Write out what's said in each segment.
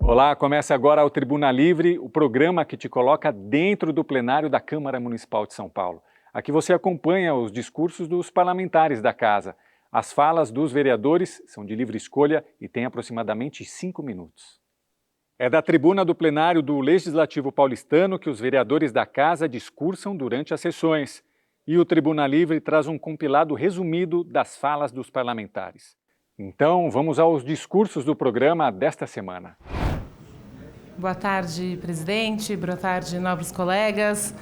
Olá, começa agora o Tribuna Livre, o programa que te coloca dentro do plenário da Câmara Municipal de São Paulo. Aqui você acompanha os discursos dos parlamentares da casa. As falas dos vereadores são de livre escolha e têm aproximadamente 5 minutos. É da tribuna do plenário do Legislativo paulistano que os vereadores da casa discursam durante as sessões. E o Tribuna Livre traz um compilado resumido das falas dos parlamentares. Então, vamos aos discursos do programa desta semana. Boa tarde, presidente. Boa tarde, nobres colegas.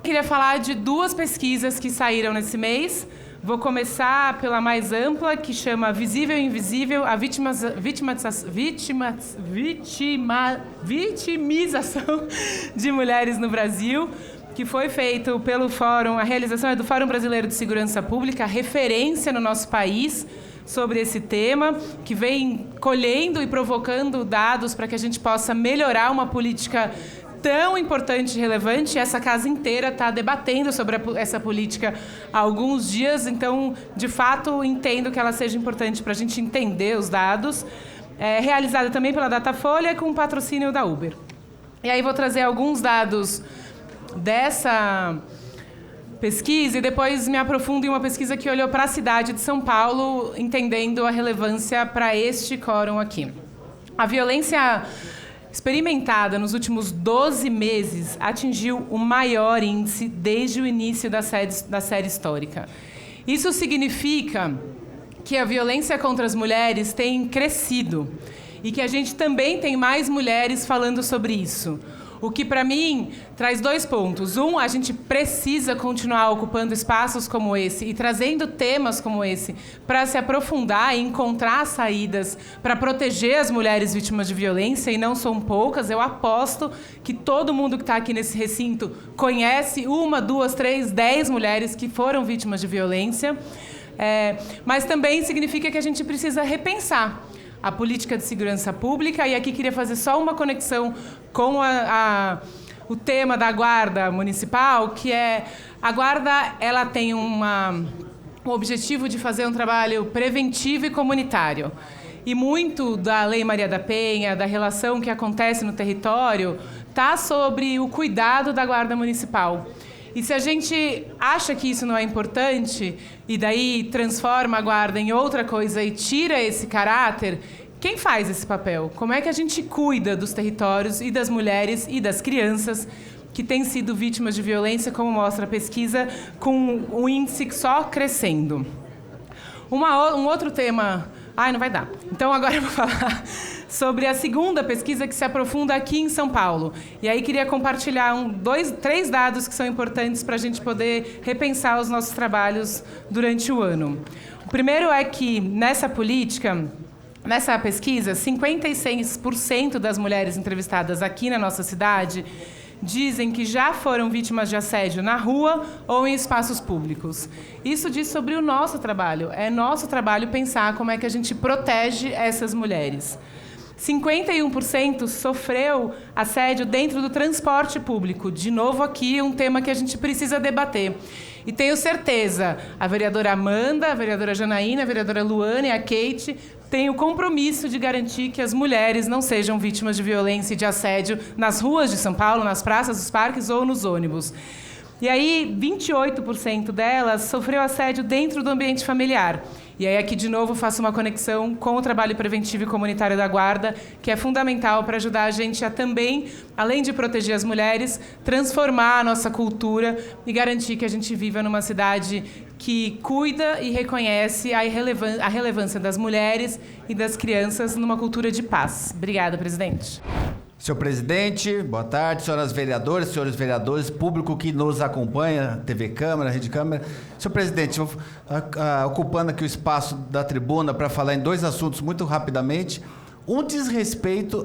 Queria falar de 2 pesquisas que saíram nesse mês. Vou começar pela mais ampla, que chama Visível e Invisível, a vitimização de mulheres no Brasil, que foi feito pelo Fórum, a realização é do Fórum Brasileiro de Segurança Pública, referência no nosso país sobre esse tema, que vem colhendo e provocando dados para que a gente possa melhorar uma política tão importante e relevante. Essa casa inteira está debatendo sobre essa política há alguns dias, então, de fato, entendo que ela seja importante para a gente entender os dados. É realizada também pela Datafolha com patrocínio da Uber. E aí vou trazer alguns dados dessa pesquisa e depois me aprofundo em uma pesquisa que olhou para a cidade de São Paulo, entendendo a relevância para este quórum aqui. A violência experimentada nos últimos 12 meses atingiu o maior índice desde o início da série histórica. Isso significa que a violência contra as mulheres tem crescido e que a gente também tem mais mulheres falando sobre isso. O que, para mim, traz 2 pontos. A gente precisa continuar ocupando espaços como esse e trazendo temas como esse para se aprofundar e encontrar saídas para proteger as mulheres vítimas de violência, e não são poucas. Eu aposto que todo mundo que está aqui nesse recinto conhece 1, 2, 3, 10 mulheres que foram vítimas de violência. Mas também significa que a gente precisa repensar a política de segurança pública, e aqui queria fazer só uma conexão com o tema da Guarda Municipal, que é a Guarda, ela tem um objetivo de fazer um trabalho preventivo e comunitário. E muito da Lei Maria da Penha, da relação que acontece no território, está sobre o cuidado da Guarda Municipal. E se a gente acha que isso não é importante, e daí transforma a guarda em outra coisa e tira esse caráter, quem faz esse papel? Como é que a gente cuida dos territórios e das mulheres e das crianças que têm sido vítimas de violência, como mostra a pesquisa, com o índice só crescendo? Um outro tema... não vai dar. Então, agora eu vou falar sobre a segunda pesquisa que se aprofunda aqui em São Paulo. E aí queria compartilhar 3 dados que são importantes para a gente poder repensar os nossos trabalhos durante o ano. O primeiro é que, nessa pesquisa, 56% das mulheres entrevistadas aqui na nossa cidade dizem que já foram vítimas de assédio na rua ou em espaços públicos. Isso diz sobre o nosso trabalho. É nosso trabalho pensar como é que a gente protege essas mulheres. 51% sofreu assédio dentro do transporte público. De novo aqui, um tema que a gente precisa debater. E tenho certeza, a vereadora Amanda, a vereadora Janaína, a vereadora Luana e a Kate têm o compromisso de garantir que as mulheres não sejam vítimas de violência e de assédio nas ruas de São Paulo, nas praças, nos parques ou nos ônibus. E aí, 28% delas sofreu assédio dentro do ambiente familiar. E aí, aqui, de novo, faço uma conexão com o trabalho preventivo e comunitário da Guarda, que é fundamental para ajudar a gente a também, além de proteger as mulheres, transformar a nossa cultura e garantir que a gente viva numa cidade que cuida e reconhece a relevância das mulheres e das crianças numa cultura de paz. Obrigada, presidente. Senhor presidente, boa tarde, senhoras vereadoras, senhores vereadores, público que nos acompanha, TV Câmara, Rede Câmara. Senhor presidente, ocupando aqui o espaço da tribuna para falar em 2 assuntos muito rapidamente. Um diz respeito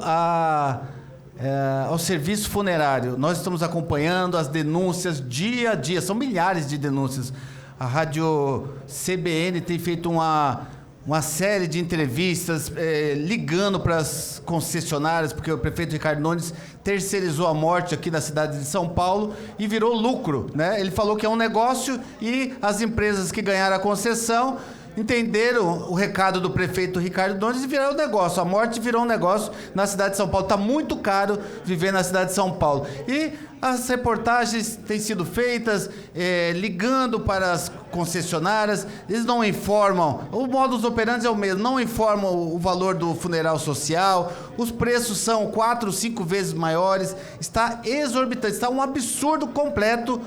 ao serviço funerário. Nós estamos acompanhando as denúncias dia a dia, são milhares de denúncias. A Rádio CBN tem feito uma série de entrevistas ligando para as concessionárias, porque o prefeito Ricardo Nunes terceirizou a morte aqui na cidade de São Paulo e virou lucro, né? Ele falou que é um negócio e as empresas que ganharam a concessão entenderam o recado do prefeito Ricardo Nunes e viraram um negócio. A morte virou um negócio na cidade de São Paulo. Está muito caro viver na cidade de São Paulo. E as reportagens têm sido feitas ligando para as concessionárias, eles não informam, o modus operandi é o mesmo, não informam o valor do funeral social, os preços são 4, 5 vezes maiores, está exorbitante, está um absurdo completo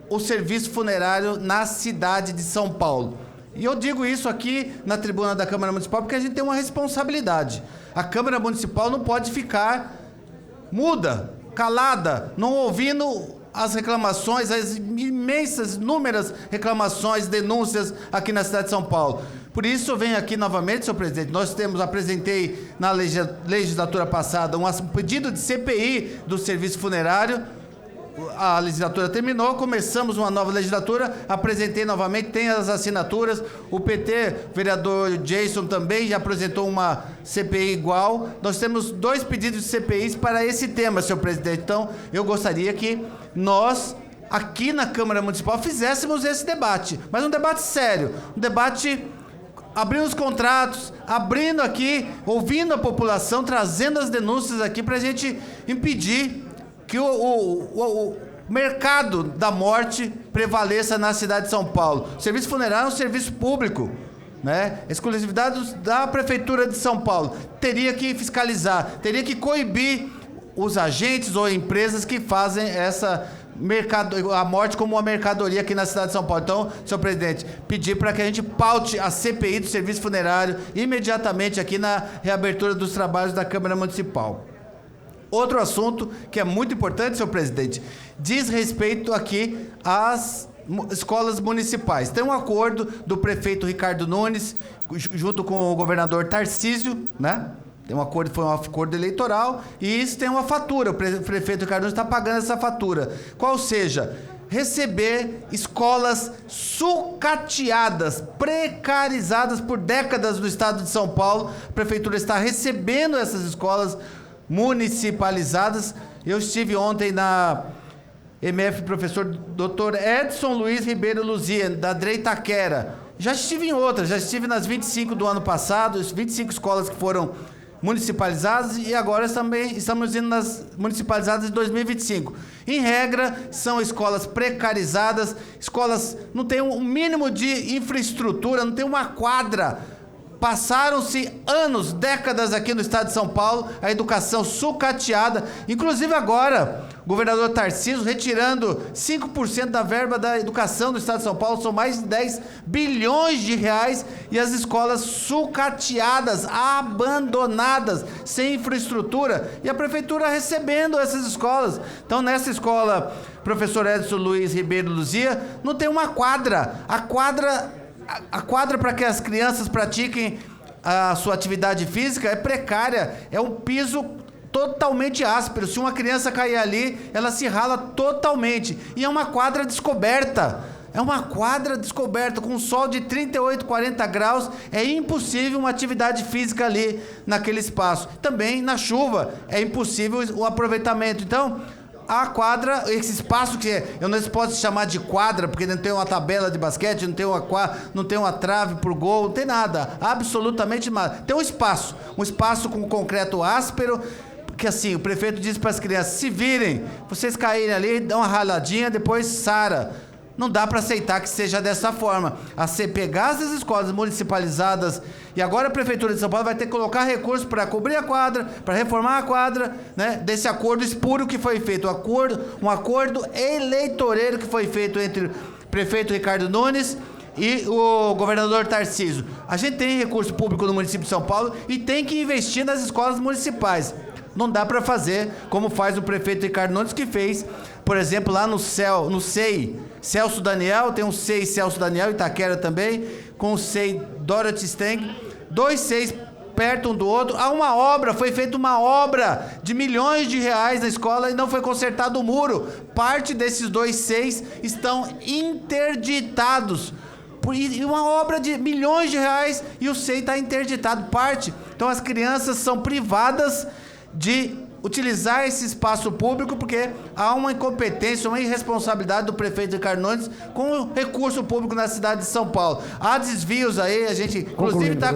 o serviço funerário na cidade de São Paulo. E eu digo isso aqui na tribuna da Câmara Municipal porque a gente tem uma responsabilidade. A Câmara Municipal não pode ficar muda, calada, não ouvindo as reclamações, as imensas, inúmeras reclamações, denúncias aqui na cidade de São Paulo. Por isso eu venho aqui novamente, senhor presidente, apresentei na legislatura passada um pedido de CPI do serviço funerário. A legislatura terminou, começamos uma nova legislatura, apresentei novamente, tem as assinaturas, o PT, vereador Jason também já apresentou uma CPI igual. Nós temos 2 pedidos de CPIs para esse tema, senhor presidente. Então, eu gostaria que nós, aqui na Câmara Municipal, fizéssemos esse debate, mas um debate sério, um debate abrindo os contratos, abrindo aqui, ouvindo a população, trazendo as denúncias aqui para a gente impedir que o mercado da morte prevaleça na cidade de São Paulo. O serviço funerário é um serviço público, né? Exclusividade da Prefeitura de São Paulo. Teria que fiscalizar, teria que coibir os agentes ou empresas que fazem a morte como uma mercadoria aqui na cidade de São Paulo. Então, senhor presidente, pedir para que a gente paute a CPI do serviço funerário imediatamente aqui na reabertura dos trabalhos da Câmara Municipal. Outro assunto que é muito importante, senhor presidente, diz respeito aqui às escolas municipais. Tem um acordo do prefeito Ricardo Nunes, junto com o governador Tarcísio, né? Tem um acordo, foi um acordo eleitoral, e isso tem uma fatura. O prefeito Ricardo Nunes está pagando essa fatura. Qual seja? Receber escolas sucateadas, precarizadas por décadas no estado de São Paulo. A prefeitura está recebendo essas escolas municipalizadas. Eu estive ontem na MF professor Dr. Edson Luiz Ribeiro Luzia, da DRE Itaquera. Já estive em outras, já estive nas 25 do ano passado, as 25 escolas que foram municipalizadas, e agora também estamos indo nas municipalizadas de 2025. Em regra, são escolas precarizadas, escolas não têm um mínimo de infraestrutura, não tem uma quadra. Passaram-se anos, décadas aqui no estado de São Paulo, a educação sucateada, inclusive agora, o governador Tarcísio retirando 5% da verba da educação do estado de São Paulo, são mais de 10 bilhões de reais, e as escolas sucateadas, abandonadas, sem infraestrutura, e a prefeitura recebendo essas escolas. Então, nessa escola, professor Edson Luiz Ribeiro Luzia, não tem uma quadra, a quadra para que as crianças pratiquem a sua atividade física é precária, é um piso totalmente áspero. Se uma criança cair ali, ela se rala totalmente. E é uma quadra descoberta. É uma quadra descoberta, com um sol de 38, 40 graus, é impossível uma atividade física ali naquele espaço. Também na chuva é impossível o aproveitamento. Então, a quadra, esse espaço que eu não posso chamar de quadra, porque não tem uma tabela de basquete, não tem uma trave por gol, não tem nada, absolutamente nada. Tem um espaço com concreto áspero, que assim, o prefeito diz para as crianças, se virem, vocês caírem ali, dão uma raladinha, depois sara. Não dá para aceitar que seja dessa forma. Pegar essas escolas municipalizadas, e agora a Prefeitura de São Paulo vai ter que colocar recursos para cobrir a quadra, para reformar a quadra, né, desse acordo espúrio que foi feito, um acordo eleitoreiro que foi feito entre o prefeito Ricardo Nunes e o governador Tarcísio. A gente tem recurso público no município de São Paulo e tem que investir nas escolas municipais. Não dá para fazer como faz o prefeito Ricardo Nunes, que fez, por exemplo, lá no SEI, Celso Daniel, tem um SEI Celso Daniel, Itaquera também, com o SEI Dorothy Steng, 2 SEIs perto um do outro. Foi feita uma obra de milhões de reais na escola e não foi consertado o muro. Parte desses 2 SEIs estão interditados. E uma obra de milhões de reais e o SEI está interditado, parte. Então as crianças são privadas de utilizar esse espaço público, porque há uma incompetência, uma irresponsabilidade do prefeito Ricardo Nunes com o recurso público na cidade de São Paulo. Há desvios aí, a gente inclusive está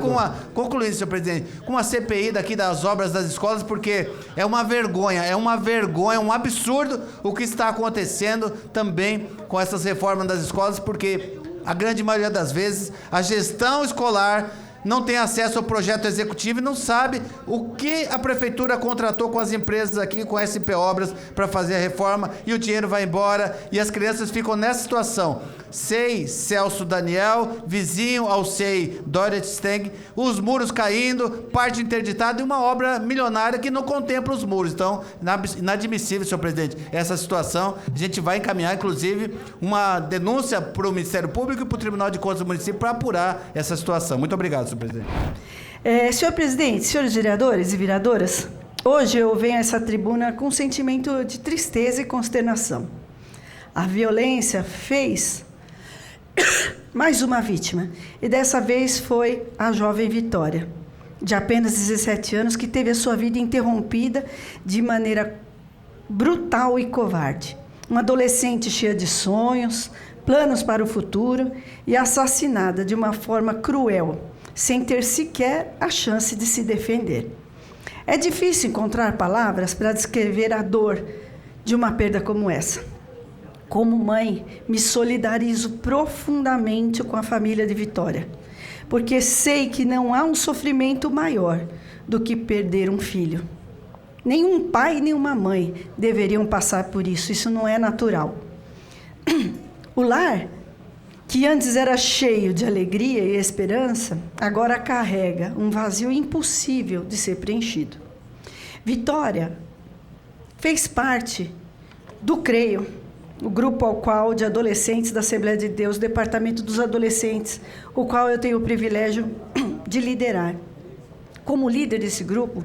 concluindo, senhor presidente, com uma CPI daqui das obras das escolas, porque é uma vergonha, um absurdo o que está acontecendo também com essas reformas das escolas, porque a grande maioria das vezes a gestão escolar não tem acesso ao projeto executivo e não sabe o que a prefeitura contratou com as empresas aqui, com a SP Obras, para fazer a reforma, e o dinheiro vai embora, e as crianças ficam nessa situação. SEI Celso Daniel, vizinho ao SEI Dória Steng, os muros caindo, parte interditada, e uma obra milionária que não contempla os muros. Então, inadmissível, senhor presidente, essa situação. A gente vai encaminhar, inclusive, uma denúncia para o Ministério Público e para o Tribunal de Contas do município para apurar essa situação. Muito obrigado, senhor presidente. Senhor presidente, senhores vereadores e vereadoras, hoje eu venho a essa tribuna com um sentimento de tristeza e consternação. A violência fez mais uma vítima, e dessa vez foi a jovem Vitória, de apenas 17 anos, que teve a sua vida interrompida de maneira brutal e covarde. Uma adolescente cheia de sonhos, planos para o futuro, e assassinada de uma forma cruel, sem ter sequer a chance de se defender. É difícil encontrar palavras para descrever a dor de uma perda como essa. Como mãe, me solidarizo profundamente com a família de Vitória, porque sei que não há um sofrimento maior do que perder um filho. Nenhum pai, nenhuma mãe deveriam passar por isso, isso não é natural. O lar, que antes era cheio de alegria e esperança, agora carrega um vazio impossível de ser preenchido. Vitória fez parte do CREIO, o grupo ao qual de adolescentes da Assembleia de Deus, Departamento dos Adolescentes, o qual eu tenho o privilégio de liderar. Como líder desse grupo,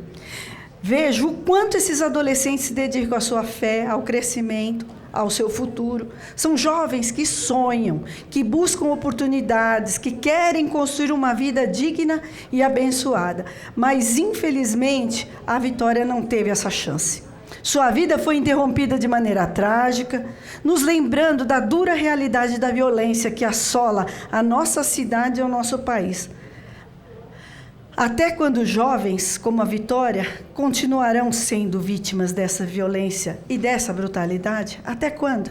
vejo o quanto esses adolescentes se dedicam à sua fé, ao crescimento, ao seu futuro. São jovens que sonham, que buscam oportunidades, que querem construir uma vida digna e abençoada. Mas, infelizmente, a Vitória não teve essa chance. Sua vida foi interrompida de maneira trágica, nos lembrando da dura realidade da violência que assola a nossa cidade e o nosso país. Até quando jovens como a Vitória continuarão sendo vítimas dessa violência e dessa brutalidade? Até quando?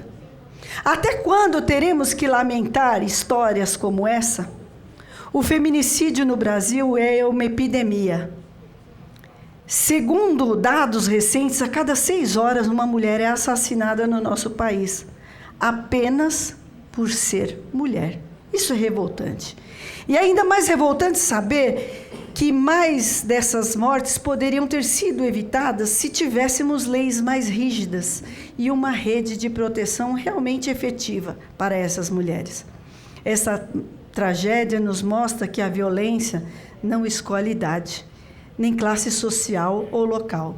Até quando teremos que lamentar histórias como essa? O feminicídio no Brasil é uma epidemia. Segundo dados recentes, a cada 6 horas uma mulher é assassinada no nosso país, apenas por ser mulher. Isso é revoltante. E ainda mais revoltante saber que mais dessas mortes poderiam ter sido evitadas se tivéssemos leis mais rígidas e uma rede de proteção realmente efetiva para essas mulheres. Essa tragédia nos mostra que a violência não escolhe idade, nem classe social ou local.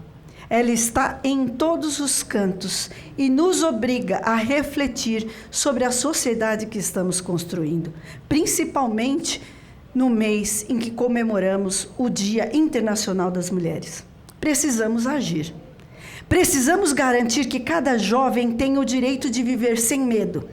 Ela está em todos os cantos e nos obriga a refletir sobre a sociedade que estamos construindo, principalmente no mês em que comemoramos o Dia Internacional das Mulheres. Precisamos agir. Precisamos garantir que cada jovem tenha o direito de viver sem medo,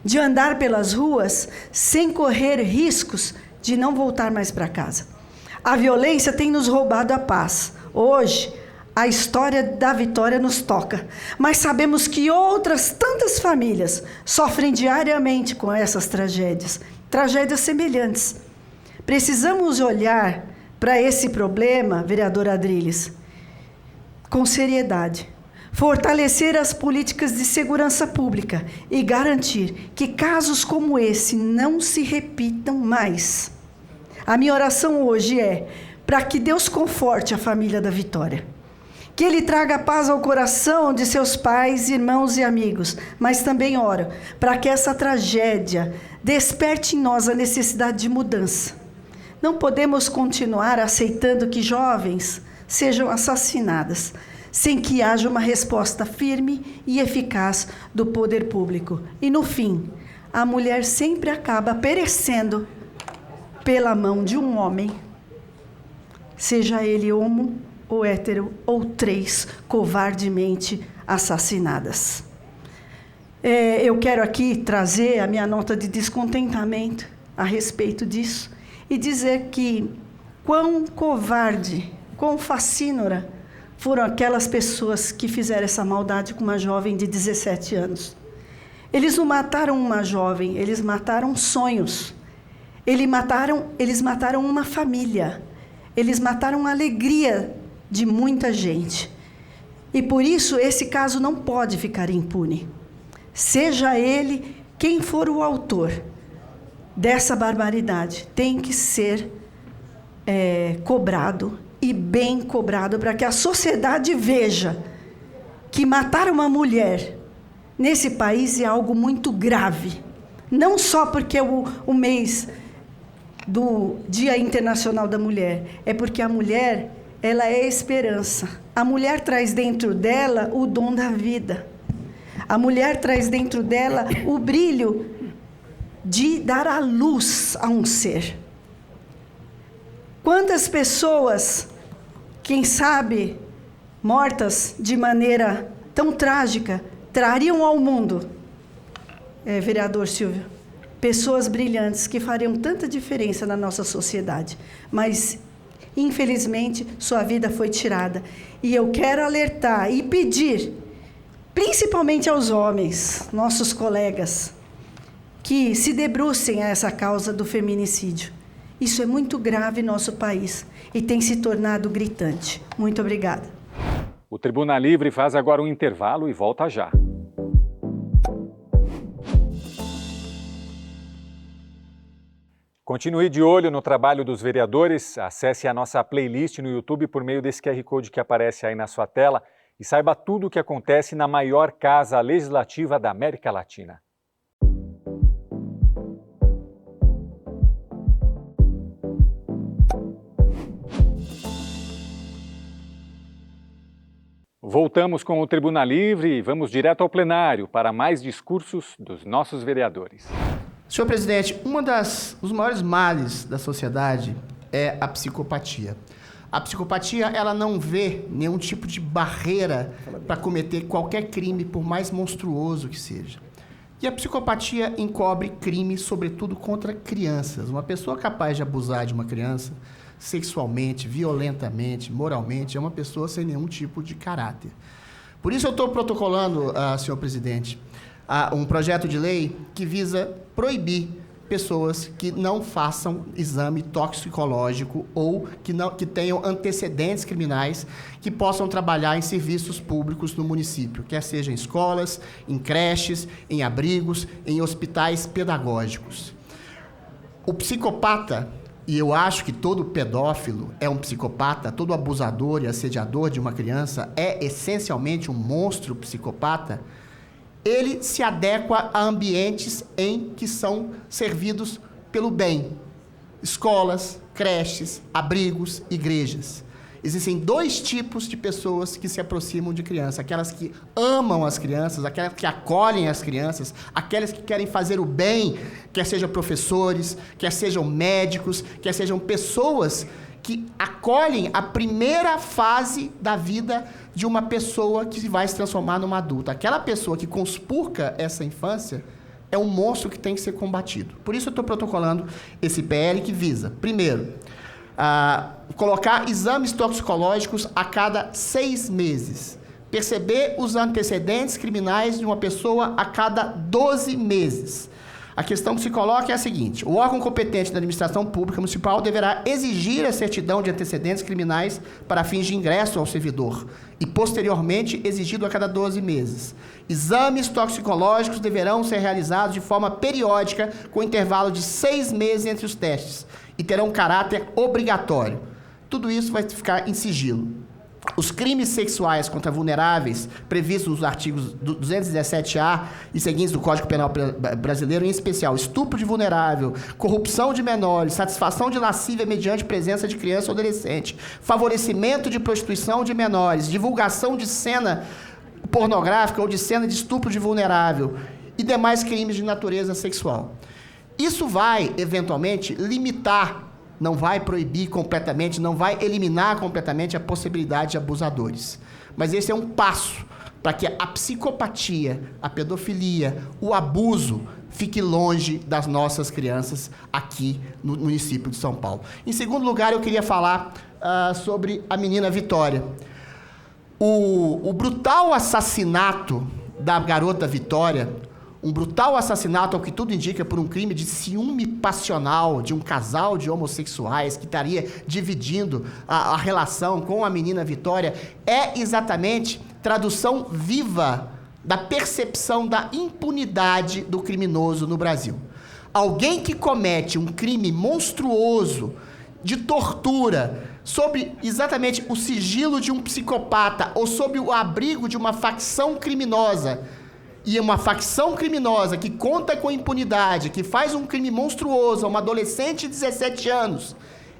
de andar pelas ruas sem correr riscos de não voltar mais para casa. A violência tem nos roubado a paz. Hoje, a história da Vitória nos toca, mas sabemos que outras tantas famílias sofrem diariamente com essas tragédias semelhantes. Precisamos olhar para esse problema, vereador Adrilles, com seriedade, fortalecer as políticas de segurança pública e garantir que casos como esse não se repitam mais. A minha oração hoje é para que Deus conforte a família da Vitória, que Ele traga paz ao coração de seus pais, irmãos e amigos, mas também oro para que essa tragédia desperte em nós a necessidade de mudança. Não podemos continuar aceitando que jovens sejam assassinadas, sem que haja uma resposta firme e eficaz do poder público. E, no fim, a mulher sempre acaba perecendo pela mão de um homem, seja ele homo ou hétero, ou 3 covardemente assassinadas. Eu quero aqui trazer a minha nota de descontentamento a respeito disso e dizer que quão covarde, quão facínora foram aquelas pessoas que fizeram essa maldade com uma jovem de 17 anos. Eles não mataram uma jovem, eles mataram sonhos. Eles mataram uma família. Eles mataram a alegria de muita gente. E por isso esse caso não pode ficar impune. Seja ele quem for o autor dessa barbaridade, tem que ser cobrado, e bem cobrado, para que a sociedade veja que matar uma mulher nesse país é algo muito grave. Não só porque é o mês do Dia Internacional da Mulher, é porque a mulher, ela é esperança. A mulher traz dentro dela o dom da vida. A mulher traz dentro dela o brilho de dar a luz a um ser. Quantas pessoas, quem sabe, mortas de maneira tão trágica, trariam ao mundo, vereador Silvio, pessoas brilhantes que fariam tanta diferença na nossa sociedade, mas, infelizmente, sua vida foi tirada. E eu quero alertar e pedir, principalmente aos homens, nossos colegas, que se debrucem a essa causa do feminicídio. Isso é muito grave em nosso país e tem se tornado gritante. Muito obrigada. O Tribuna Livre faz agora um intervalo e volta já. Continue de olho no trabalho dos vereadores, acesse a nossa playlist no YouTube por meio desse QR Code que aparece aí na sua tela e saiba tudo o que acontece na maior casa legislativa da América Latina. Voltamos com o Tribuna Livre e vamos direto ao plenário para mais discursos dos nossos vereadores. Senhor presidente, dos maiores males da sociedade é a psicopatia. A psicopatia, ela não vê nenhum tipo de barreira para cometer qualquer crime, por mais monstruoso que seja. E a psicopatia encobre crimes, sobretudo contra crianças. Uma pessoa capaz de abusar de uma criança sexualmente, violentamente, moralmente, é uma pessoa sem nenhum tipo de caráter. Por isso eu estou protocolando, senhor presidente, um projeto de lei que visa proibir pessoas que não façam exame toxicológico ou que tenham antecedentes criminais que possam trabalhar em serviços públicos no município, quer seja em escolas, em creches, em abrigos, em hospitais pedagógicos. O psicopata, e eu acho que todo pedófilo é um psicopata, todo abusador e assediador de uma criança é essencialmente um monstro psicopata, ele se adequa a ambientes em que são servidos pelo bem. Escolas, creches, abrigos, igrejas. Existem 2 tipos de pessoas que se aproximam de crianças. Aquelas que amam as crianças, aquelas que acolhem as crianças, aquelas que querem fazer o bem, quer sejam professores, quer sejam médicos, quer sejam pessoas que acolhem a primeira fase da vida de uma pessoa que vai se transformar numa adulta. Aquela pessoa que conspurca essa infância é um monstro que tem que ser combatido. Por isso eu estou protocolando esse PL que visa, primeiro, colocar exames toxicológicos a cada 6 meses. Perceber os antecedentes criminais de uma pessoa a cada 12 meses. A questão que se coloca é a seguinte: o órgão competente da administração pública municipal deverá exigir a certidão de antecedentes criminais para fins de ingresso ao servidor e, posteriormente, exigido a cada 12 meses. Exames toxicológicos deverão ser realizados de forma periódica, com intervalo de 6 meses entre os testes, e terão caráter obrigatório. Tudo isso vai ficar em sigilo. Os crimes sexuais contra vulneráveis, previstos nos artigos 217-A e seguintes do Código Penal brasileiro, em especial estupro de vulnerável, corrupção de menores, satisfação de lascívia mediante presença de criança ou adolescente, favorecimento de prostituição de menores, divulgação de cena pornográfica ou de cena de estupro de vulnerável e demais crimes de natureza sexual. Isso vai, eventualmente, limitar não vai proibir completamente, não vai eliminar completamente a possibilidade de abusadores. Mas esse é um passo para que a psicopatia, a pedofilia, o abuso fique longe das nossas crianças aqui no município de São Paulo. Em segundo lugar, eu queria falar sobre a menina Vitória. O brutal assassinato da garota Vitória, um brutal assassinato, ao que tudo indica, por um crime de ciúme passional de um casal de homossexuais que estaria dividindo a relação com a menina Vitória, é exatamente tradução viva da percepção da impunidade do criminoso no Brasil. Alguém que comete um crime monstruoso de tortura sob exatamente o sigilo de um psicopata ou sob o abrigo de uma facção criminosa, e uma facção criminosa que conta com impunidade, que faz um crime monstruoso a uma adolescente de 17 anos,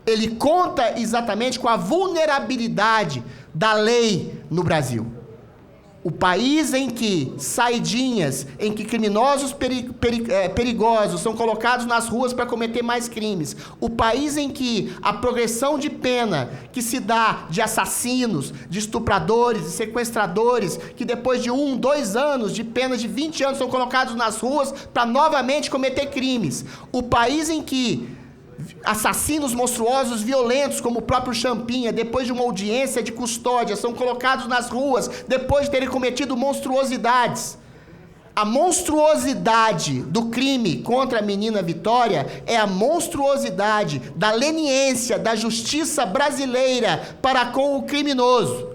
ele conta exatamente com a vulnerabilidade da lei no Brasil. O país em que saidinhas, em que criminosos perigosos são colocados nas ruas para cometer mais crimes. O país em que a progressão de pena que se dá de assassinos, de estupradores, de sequestradores, que depois de 1, 2 anos de pena de 20 anos são colocados nas ruas para novamente cometer crimes. O país em que assassinos monstruosos, violentos, como o próprio Champinha, depois de uma audiência de custódia, são colocados nas ruas depois de terem cometido monstruosidades. A monstruosidade do crime contra a menina Vitória é a monstruosidade da leniência da justiça brasileira para com o criminoso.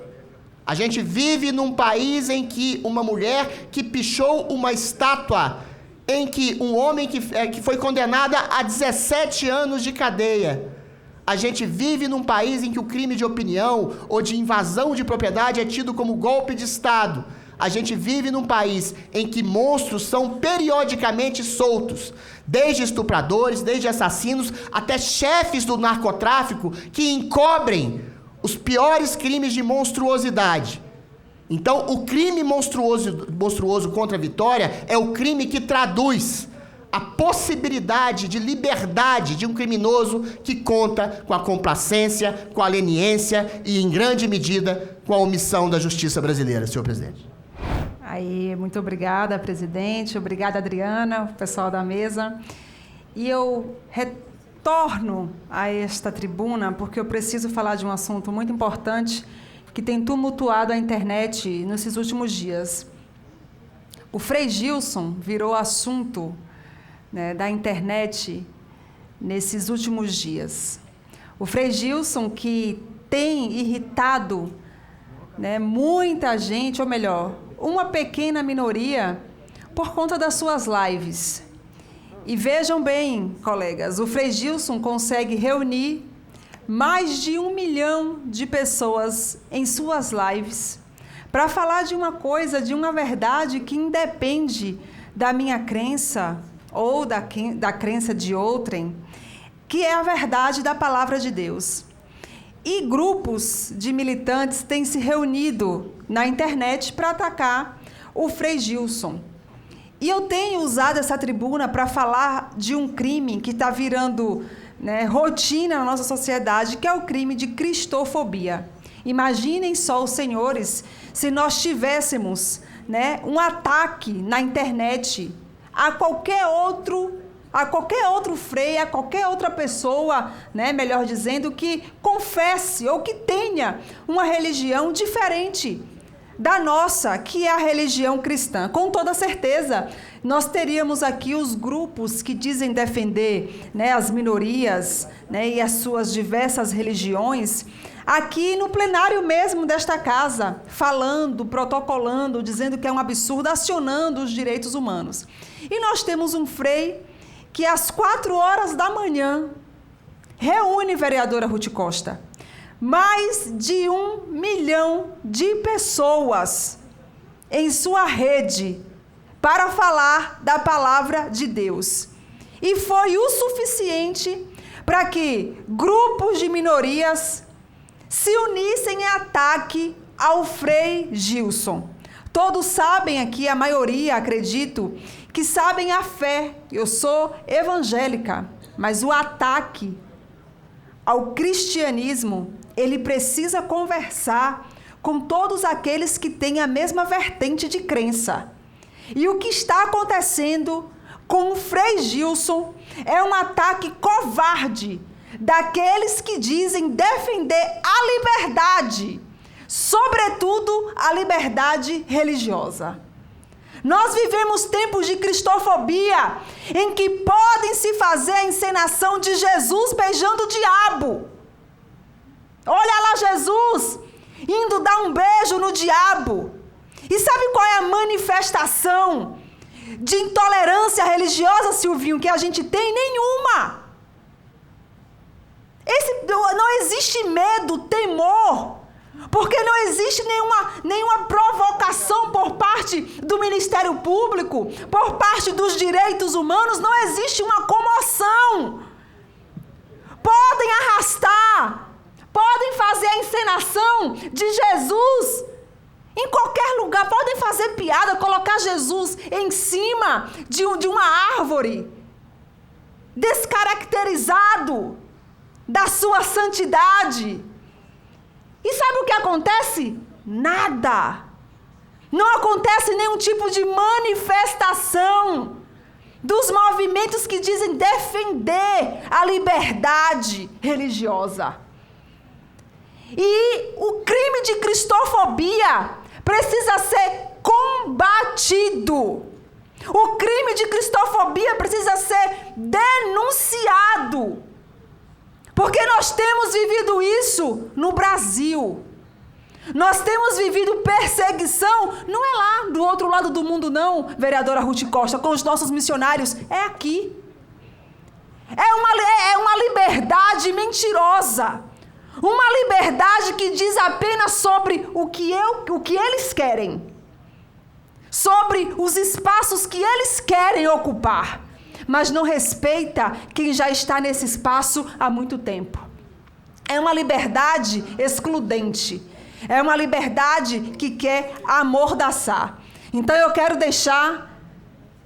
A gente vive num país em que uma mulher que pichou uma estátua, em que um homem que foi condenado a 17 anos de cadeia. A gente vive num país em que o crime de opinião ou de invasão de propriedade é tido como golpe de Estado. A gente vive num país em que monstros são periodicamente soltos, desde estupradores, desde assassinos, até chefes do narcotráfico que encobrem os piores crimes de monstruosidade. Então, o crime monstruoso contra a Vitória é o crime que traduz a possibilidade de liberdade de um criminoso que conta com a complacência, com a leniência e, em grande medida, com a omissão da justiça brasileira, senhor presidente. Aí, muito obrigada, presidente. Obrigada, Adriana, o pessoal da mesa. E eu retorno a esta tribuna porque eu preciso falar de um assunto muito importante que tem tumultuado a internet nesses últimos dias. O Frei Gilson virou assunto, né, da internet nesses últimos dias. O Frei Gilson, que tem irritado, né, muita gente, ou melhor, uma pequena minoria, por conta das suas lives. E vejam bem, colegas, o Frei Gilson consegue reunir mais de 1 milhão de pessoas em suas lives para falar de uma coisa, de uma verdade que independe da minha crença ou da crença de outrem, que é a verdade da palavra de Deus. E grupos de militantes têm se reunido na internet para atacar o Frei Gilson. E eu tenho usado essa tribuna para falar de um crime que está virando, né, rotina na nossa sociedade, que é o crime de cristofobia. Imaginem só, os senhores, se nós tivéssemos, né, um ataque na internet a qualquer outro frei, a qualquer outra pessoa, né, melhor dizendo, que confesse ou que tenha uma religião diferente da nossa, que é a religião cristã. Com toda certeza, nós teríamos aqui os grupos que dizem defender, né, as minorias, né, e as suas diversas religiões, aqui no plenário mesmo desta casa, falando, protocolando, dizendo que é um absurdo, acionando os direitos humanos. E nós temos um frei que às 4 horas da manhã reúne, vereadora Ruth Costa, mais de 1 milhão de pessoas em sua rede para falar da palavra de Deus. E foi o suficiente para que grupos de minorias se unissem em ataque ao Frei Gilson. Todos sabem aqui, a maioria, acredito, que sabem a fé. Eu sou evangélica, mas o ataque ao cristianismo, ele precisa conversar com todos aqueles que têm a mesma vertente de crença. E o que está acontecendo com o Frei Gilson é um ataque covarde daqueles que dizem defender a liberdade, sobretudo a liberdade religiosa. Nós vivemos tempos de cristofobia, em que podem se fazer a encenação de Jesus beijando o diabo. Olha lá Jesus indo dar um beijo no diabo. E sabe qual é a manifestação de intolerância religiosa, Silvinho, que a gente tem? Nenhuma. Não existe medo, temor, porque não existe nenhuma provocação por parte do Ministério Público, por parte dos direitos humanos, não existe uma comoção. Podem arrastar, podem fazer a encenação de Jesus em qualquer lugar, podem fazer piada, colocar Jesus em cima de uma árvore, descaracterizado da sua santidade. E sabe o que acontece? Nada. Não acontece nenhum tipo de manifestação dos movimentos que dizem defender a liberdade religiosa. E o crime de cristofobia precisa ser combatido. O crime de cristofobia precisa ser denunciado. Porque nós temos vivido isso no Brasil. Nós temos vivido perseguição, não é lá do outro lado do mundo não, vereadora Ruth Costa, com os nossos missionários, é aqui. É uma liberdade mentirosa. Uma liberdade que diz apenas sobre o que eles querem. Sobre os espaços que eles querem ocupar. Mas não respeita quem já está nesse espaço há muito tempo. É uma liberdade excludente. É uma liberdade que quer amordaçar. Então eu quero deixar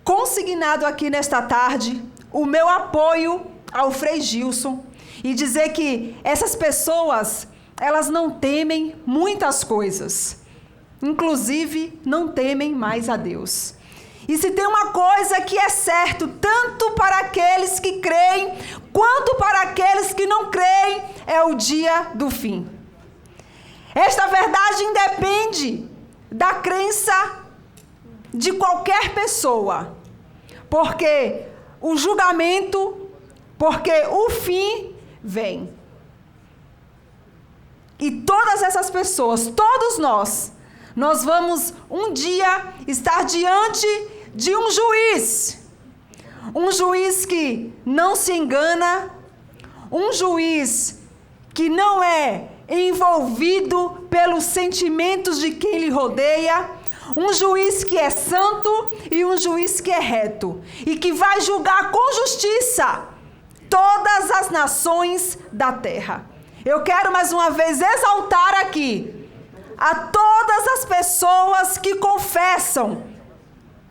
consignado aqui nesta tarde o meu apoio ao Frei Gilson e dizer que essas pessoas, elas não temem muitas coisas. Inclusive, não temem mais a Deus. E se tem uma coisa que é certo, tanto para aqueles que creem, quanto para aqueles que não creem, é o dia do fim. Esta verdade independe da crença de qualquer pessoa, porque o julgamento, porque o fim vem. E todas essas pessoas, todos nós vamos um dia estar diante de um juiz que não se engana, um juiz que não é envolvido pelos sentimentos de quem lhe rodeia, um juiz que é santo e um juiz que é reto, e que vai julgar com justiça todas as nações da terra. Eu quero mais uma vez exaltar aqui a todas as pessoas que confessam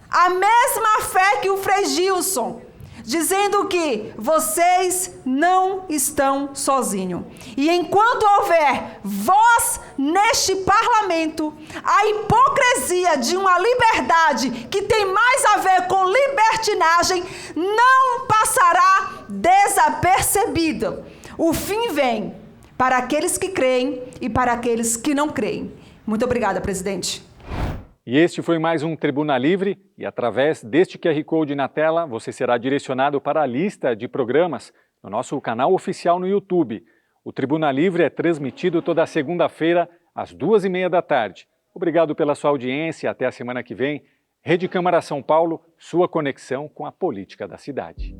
a mesma fé que o Frei Gilson, dizendo que vocês não estão sozinhos. E enquanto houver voz neste parlamento, a hipocrisia de uma liberdade que tem mais a ver com libertinagem não passará desapercebida. O fim vem para aqueles que creem e para aqueles que não creem. Muito obrigada, presidente. E este foi mais um Tribuna Livre, e através deste QR Code na tela, você será direcionado para a lista de programas no nosso canal oficial no YouTube. O Tribuna Livre é transmitido toda segunda-feira, às 2h30 da tarde. Obrigado pela sua audiência, até a semana que vem. Rede Câmara São Paulo, sua conexão com a política da cidade.